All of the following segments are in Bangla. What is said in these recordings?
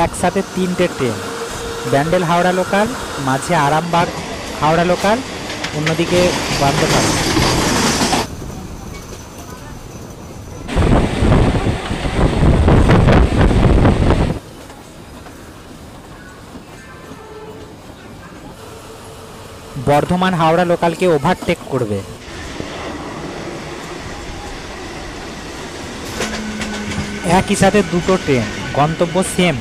একসাথে 3টে ট্রেন, ব্যান্ডেল হাওড়া লোকাল, মাঝে আরামবাগ হাওড়া লোকাল, অন্যদিকে বন্দে ভারত। বর্ধমান হাওড়া লোকালকে ওভারটেক করবে। একই সাথে 2টো ট্রেন, গন্তব্য সেম।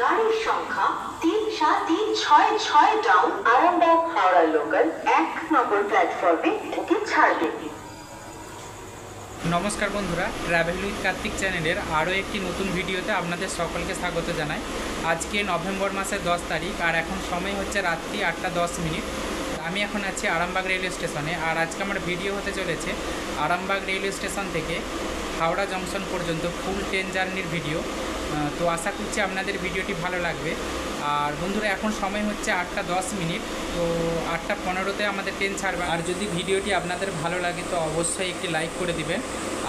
গাড়ির সংখ্যা 37366 ডাউন আরামবাগ হাওড়া লোকাল 1 নম্বর প্ল্যাটফর্মে থেকে ছাড়বে। নমস্কার বন্ধুরা, ট্রাভেল উইথ কার্তিক চ্যানেলের আরও একটি নতুন ভিডিওতে আপনাদের সকলকে স্বাগত জানাই। আজকে নভেম্বর মাসের 10 তারিখ, আর এখন সময় হচ্ছে রাত্রি 8:10। আমি এখন আছি আরামবাগ রেলওয়ে স্টেশনে, আর আজকে আমার ভিডিও হতে চলেছে আরামবাগ রেলওয়ে স্টেশন থেকে হাওড়া জংশন পর্যন্ত ফুল ট্রেন জার্নির ভিডিও। তো আশা করছি আপনাদের ভিডিওটি ভালো লাগবে। আর বন্ধুরা, এখন সময় হচ্ছে 8:10। তো 8:15-তে আমাদের ট্রেন ছাড়বে। আর যদি ভিডিওটি আপনাদের ভালো লাগে তো অবশ্যই একটি লাইক করে দিবেন।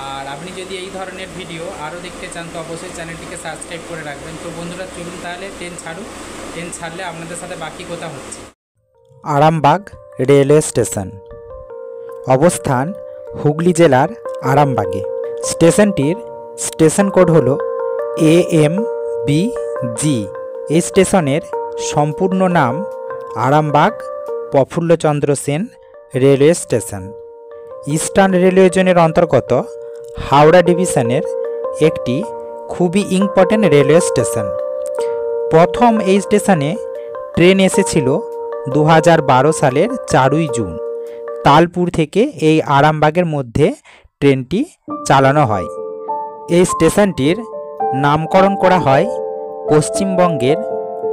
আর আপনি যদি এই ধরনের ভিডিও আরও দেখতে চান তো অবশ্যই চ্যানেলটিকে সাবস্ক্রাইব করে রাখবেন। তো বন্ধুরা চলুন তাহলে ট্রেন ছাড়ুক, ট্রেন ছাড়লে আপনাদের সাথে বাকি কথা হচ্ছে। আরামবাগ রেলওয়ে স্টেশন, অবস্থান হুগলি জেলার আরামবাগে। স্টেশনটির স্টেশন কোড হলো AMBG। এই স্টেশনের সম্পূর্ণ নাম Arambagh Prafullachandra Sen railway station. Eastern Railway জোনের অন্তর্গত হাওড়া ডিভিশনের একটি খুবই ইম্পর্টেন্ট রেলওয়ে স্টেশন। প্রথম এই স্টেশনে ট্রেন এসেছিল 2012 সালের 4ই জুন। তালপুর থেকে এই আরামবাগের মধ্যে ট্রেনটি চালানো হয়। এই স্টেশনটির নামকরণ করা হয় পশ্চিমবঙ্গের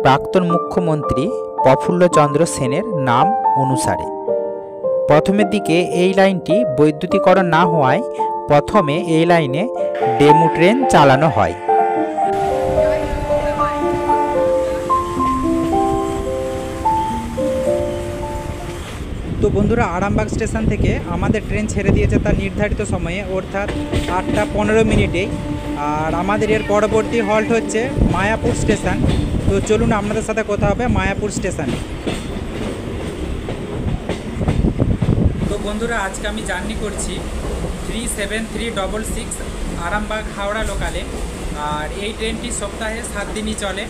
প্রাক্তন মুখ্যমন্ত্রী প্রফুল্লচন্দ্র সেনের নাম অনুসারে। প্রথমের দিকে এই লাইনটি বৈদ্যুতিকরণ না হওয়ায় প্রথমে এই লাইনে ডেমু ট্রেন চালানো হয়। তো বন্ধুরা, আরামবাগ স্টেশন থেকে আমাদের ট্রেন ছেড়ে দিয়েছে তার নির্ধারিত সময়ে, অর্থাৎ 8:15। আর আমাদের এর পরবর্তী হল্ট হচ্ছে মায়াপুর স্টেশন। তো চলুন আপনাদের সাথে কথা হবে মায়াপুর স্টেশনে। তো বন্ধুরা, আজকে আমি জার্নি করছি 37366 আরামবাগ হাওড়া লোকালে। আর এই ট্রেনটি সপ্তাহে 7 দিনই চলে।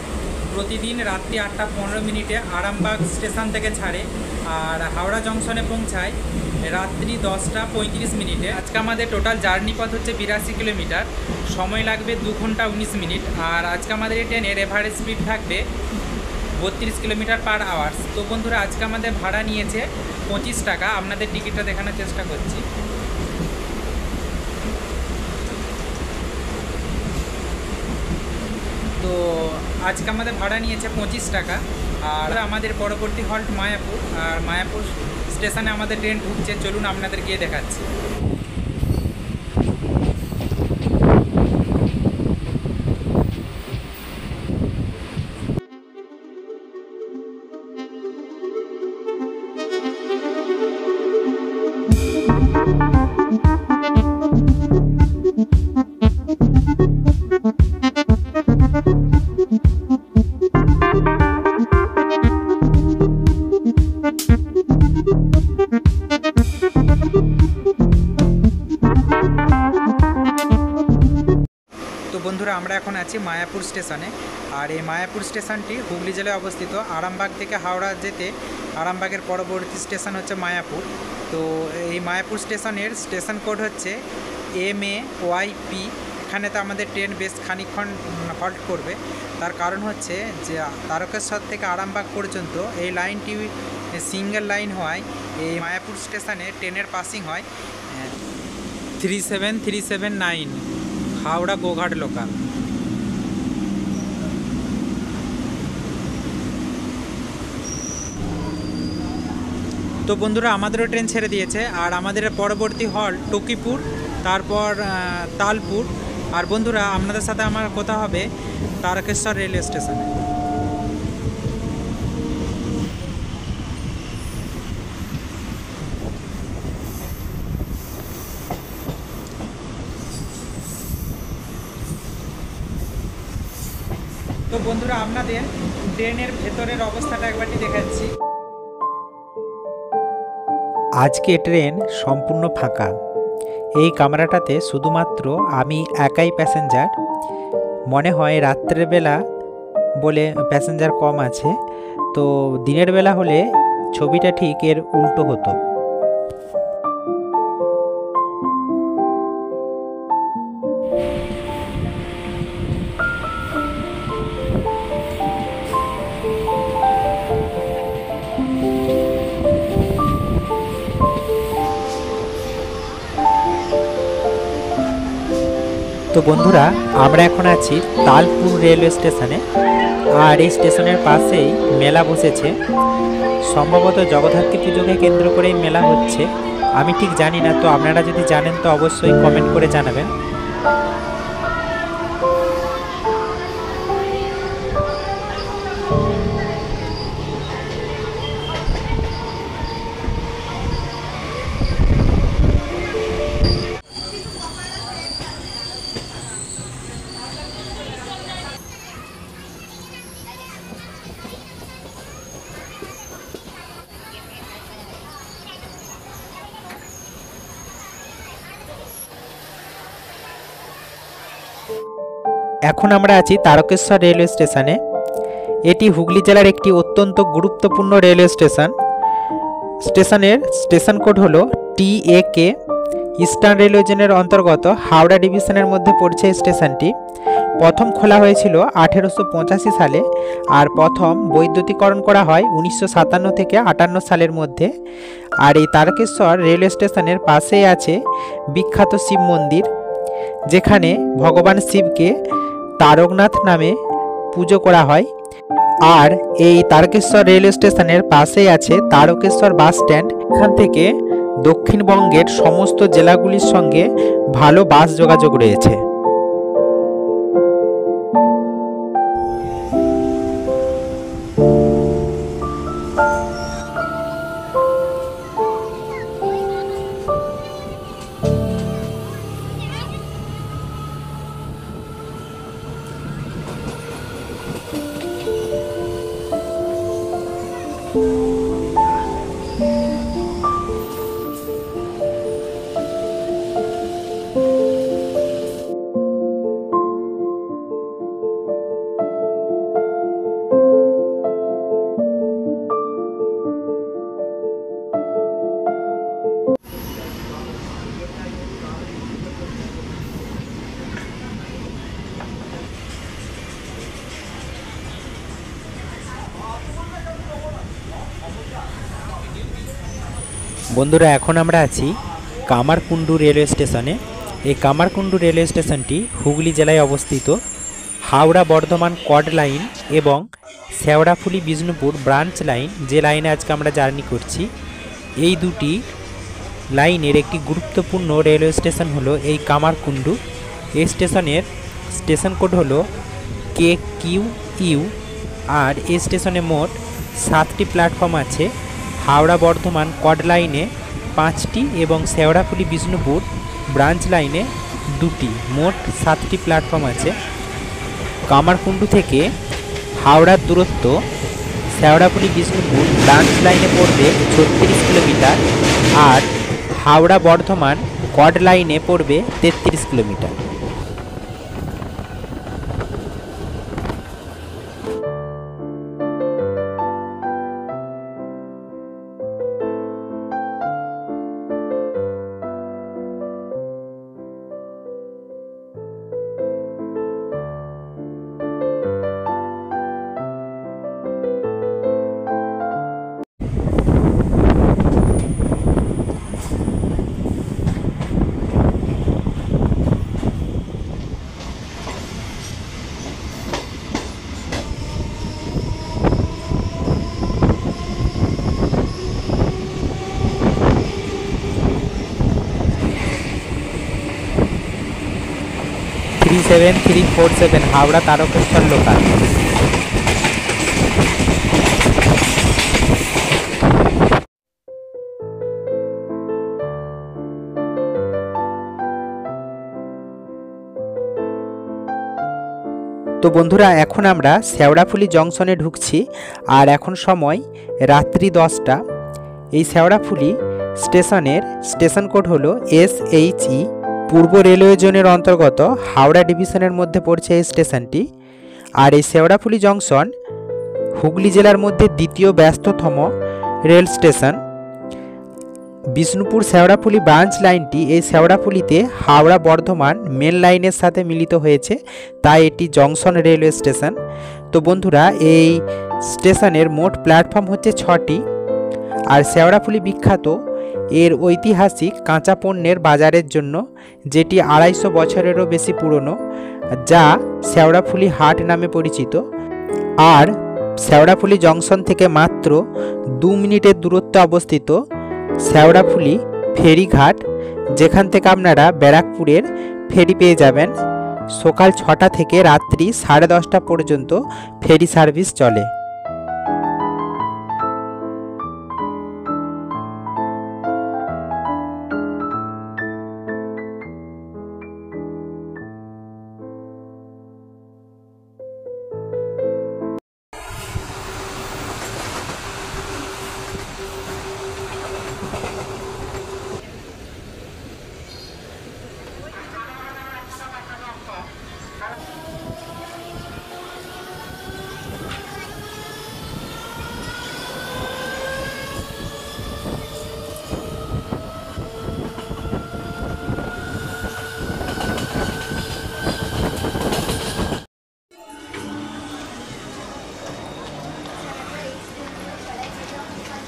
প্রতিদিন রাত্রি 8:15 আরামবাগ স্টেশন থেকে ছাড়ে আর হাওড়া জংশনে পৌঁছায় রাত্রি 10:35। আজকে আমাদের টোটাল জার্নি পথ হচ্ছে 82 কিলোমিটার, সময় লাগবে 2 ঘন্টা 19 মিনিট। আর আজকে আমাদের এই ট্রেনের এভারেজ স্পিড থাকবে 32 কিলোমিটার পার আওয়ার্স। তো বন্ধুরা, আজকে আমাদের ভাড়া নিয়েছে 25 টাকা। আপনাদের টিকিটটা দেখানোর চেষ্টা করছি। তো আজকে আমাদের ভাড়া নিয়েছে 25 টাকা। আর আমাদের পরবর্তী হল্ট মায়াপুর, আর মায়াপুর স্টেশনে আমাদের ট্রেন ঢুকছে। চলুন আপনাদের গিয়ে দেখাচ্ছি। বন্ধুরা, আমরা এখন আছি মায়াপুর স্টেশনে। আর এই মায়াপুর স্টেশনটি হুগলি জেলায় অবস্থিত। আরামবাগ থেকে হাওড়া যেতে আরামবাগের পরবর্তী স্টেশন হচ্ছে মায়াপুর। তো এই মায়াপুর স্টেশনের স্টেশন কোড হচ্ছে MAYP। এখানে তো আমাদের ট্রেন বেশ খানিকক্ষণ হল্ট করবে। তার কারণ হচ্ছে যে তারকেশ্বর থেকে আরামবাগ পর্যন্ত এই লাইনটি সিঙ্গেল লাইন হওয়ায় এই মায়াপুর স্টেশনে ট্রেনের পাসিং হয় 37379 হাওড়া গোঘাট লোকাল। তো বন্ধুরা, আমাদেরও ট্রেন ছেড়ে দিয়েছে। আর আমাদের পরবর্তী হল্ট টকিপুর, তারপর তালপুর, আর বন্ধুরা আপনাদের সাথে আমার কথা হবে তারকেশ্বর রেলওয়ে স্টেশনে। তো বন্ধুরা আপনাদের ট্রেনের ভেতরের অবস্থাটা একবারটি দেখাচ্ছি। আজকে ট্রেন সম্পূর্ণ ফাঁকা। এই কামরাটাতে শুধুমাত্র আমি একাই প্যাসেঞ্জার। মনে হয় রাত্রের বেলা বলে প্যাসেঞ্জার কম আছে, তো দিনের বেলা হলে ছবিটা ঠিক এর উল্টো হতো। তো বন্ধুরা আমরা এখন আছি তালপুর রেলওয়ে স্টেশনে। আর এই স্টেশনের পাশেই মেলা বসেছে, সম্ভবত জগদ্ধাত্রী পুজোকে কেন্দ্র করেই মেলা হচ্ছে, আমি ঠিক জানি না। তো আপনারা যদি জানেন তো অবশ্যই কমেন্ট করে জানাবেন। এখন আমরা আছি তারকেশ্বর রেলওয়ে স্টেশনে। এটি হুগলি জেলার একটি অত্যন্ত গুরুত্বপূর্ণ রেলওয়ে স্টেশন। স্টেশনের স্টেশন কোড হলো TAK। ইস্টার্ন রেলওয়ে জোনের অন্তর্গত হাওড়া ডিভিশনের মধ্যে পড়ছে এই স্টেশনটি। প্রথম খোলা হয়েছিল 1885 সালে, আর প্রথম বৈদ্যুতিকরণ করা হয় 1957 থেকে 58 সালের মধ্যে। আর এই তারকেশ্বর রেলওয়ে স্টেশনের পাশেই আছে বিখ্যাত শিব মন্দির, যেখানে ভগবান শিবকে তারকনাথ নামে পুজো করা হয়। আর এই তারকেশ্বর রেলওয়ে স্টেশনের পাশেই আছে তারকেশ্বর বাস স্ট্যান্ড। এখান থেকে দক্ষিণবঙ্গের সমস্ত জেলাগুলির সঙ্গে ভালো বাস যোগাযোগ রয়েছে। বন্ধুরা এখন আমরা আছি কামারকুণ্ডু রেলওয়ে স্টেশনে। এই কামারকুণ্ডু রেলওয়ে স্টেশনটি হুগলি জেলায় অবস্থিত। হাওড়া বর্ধমান কড লাইন এবং শেওড়াফুলি বিষ্ণুপুর ব্রাঞ্চ লাইন, যে লাইনে আজকে আমরা জার্নি করছি, এই দুটি লাইনের একটি গুরুত্বপূর্ণ রেলওয়ে স্টেশন হলো এই কামারকুণ্ডু। এই স্টেশনের স্টেশন কোড হলো KQU। আর এই স্টেশনে মোট 7টি প্ল্যাটফর্ম আছে। হাওড়া বর্ধমান কড লাইনে 5টি এবং শেওড়াফুলি বিষ্ণুপুর ব্রাঞ্চ লাইনে 2টি, মোট 7টি প্ল্যাটফর্ম আছে। কামারকুণ্ডু থেকে হাওড়ার দূরত্ব শেওড়াফুলি বিষ্ণুপুর ব্রাঞ্চ লাইনে পড়বে 36 কিলোমিটার, আর হাওড়া বর্ধমান কড লাইনে পড়বে 33 কিলোমিটার। 37347 হাওড়া তারকেশ্বর লোকাল। তো বন্ধুরা এখন আমরা শেওড়াফুলি জংশনে ঢুকছি আর এখন সময় রাত্রি 10টা। এই শেওড়াফুলি স্টেশনের স্টেশন কোড হলো SHE। পূর্ব রেলওয়ে জোনের অন্তর্গত হাওড়া ডিভিশনের মধ্যে পড়ছে এই স্টেশনটি। আর এই শেওড়াফুলি জংশন হুগলি জেলার মধ্যে দ্বিতীয় ব্যস্ততম rail station. Bishnupur Sheoraphuli branch লাইনটি এই শেওড়াফুলিতে হাওড়া বর্ধমান মেন লাইনের সাথে মিলিত হয়েছে, তাই এটি জংশন রেলওয়ে স্টেশন। তো বন্ধুরা এই স্টেশনের মোট প্ল্যাটফর্ম হচ্ছে 6টি। আর শেওড়াফুলি বিখ্যাত এর ঐতিহাসিক কাঁচা পণ্যের বাজারের জন্য, যেটি 250 বছরেরও বেশি পুরনো, যা শেওড়াফুলি হাট নামে পরিচিত। আর শেওড়াফুলি জংশন থেকে মাত্র 2 মিনিটের দূরত্বে অবস্থিত শেওড়াফুলি ফেরিঘাট, যেখান থেকে আপনারা ব্যারাকপুরের ফেরি পেয়ে যাবেন। সকাল 6টা থেকে রাত্রি 10:30 পর্যন্ত ফেরি সার্ভিস চলে।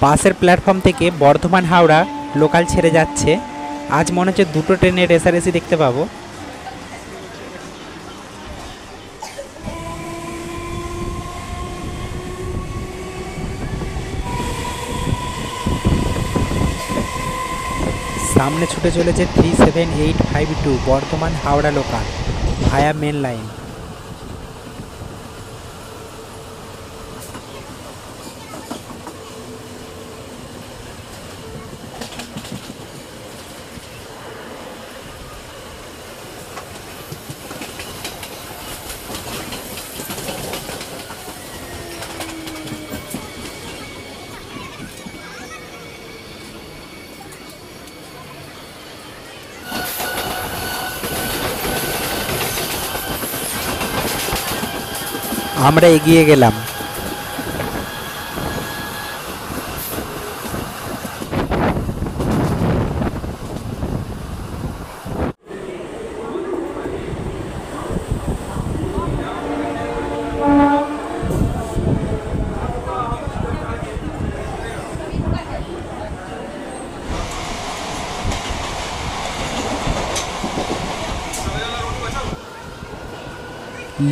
পাশের প্ল্যাটফর্ম থেকে বর্ধমান হাওড়া লোকাল ছেড়ে যাচ্ছে। আজ মনে হচ্ছে 2টো ট্রেনের রেসারেসি দেখতে পাবো। সামনে ছুটে চলেছে 37852 Bardhaman Howrah local via main line. আমরা এগিয়ে গেলাম।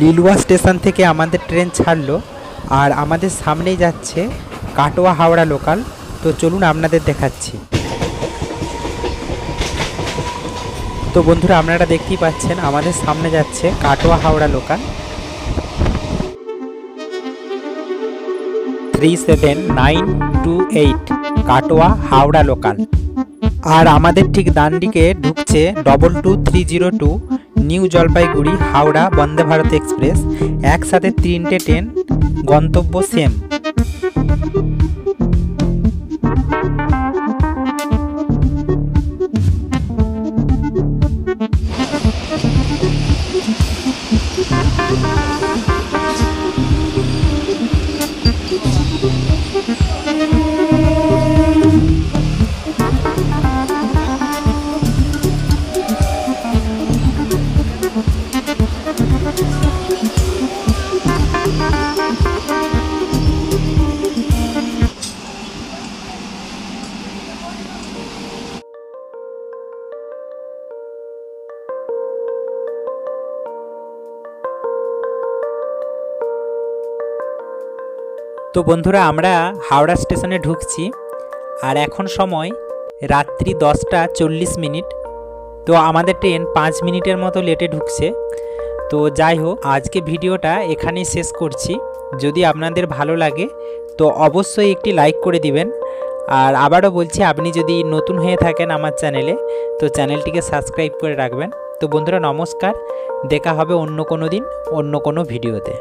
লিলুয়া স্টেশন থেকে আমাদের ট্রেন ছাড়লো আর আমাদের সামনেই যাচ্ছে কাটোয়া হাওড়া লোকাল। তো চলুন আপনাদের দেখাচ্ছি। তো বন্ধুরা আপনারা দেখতেই পাচ্ছেন আমাদের সামনে যাচ্ছে কাটোয়া হাওড়া লোকাল 37928 কাটোয়া হাওড়া লোকাল। আর আমাদের ঠিক ডান দিকে ঢুকছে 22302 নিউ জলপাইগুড়ি হাওড়া বন্দে ভারত এক্সপ্রেস। একসাথে 3টে ট্রেন, গন্তব্য সেম। তো বন্ধুরা আমরা হাওড়া স্টেশনে ঢুকছি আর এখন সময় রাত্রি 10টা 40 মিনিট। তো আমাদের ট্রেন 5 মিনিটের মতো লেটে ঢুকছে। তো যাই হোক, আজকে ভিডিওটা এখানেই শেষ করছি। যদি আপনাদের ভালো লাগে তো অবশ্যই একটি লাইক করে দিবেন। আর আবারও বলছি, আপনি যদি নতুন হয়ে থাকেন আমার চ্যানেলে তো চ্যানেলটিকে সাবস্ক্রাইব করে রাখবেন। তো বন্ধুরা নমস্কার, দেখা হবে অন্য কোনো দিন অন্য কোনো ভিডিওতে।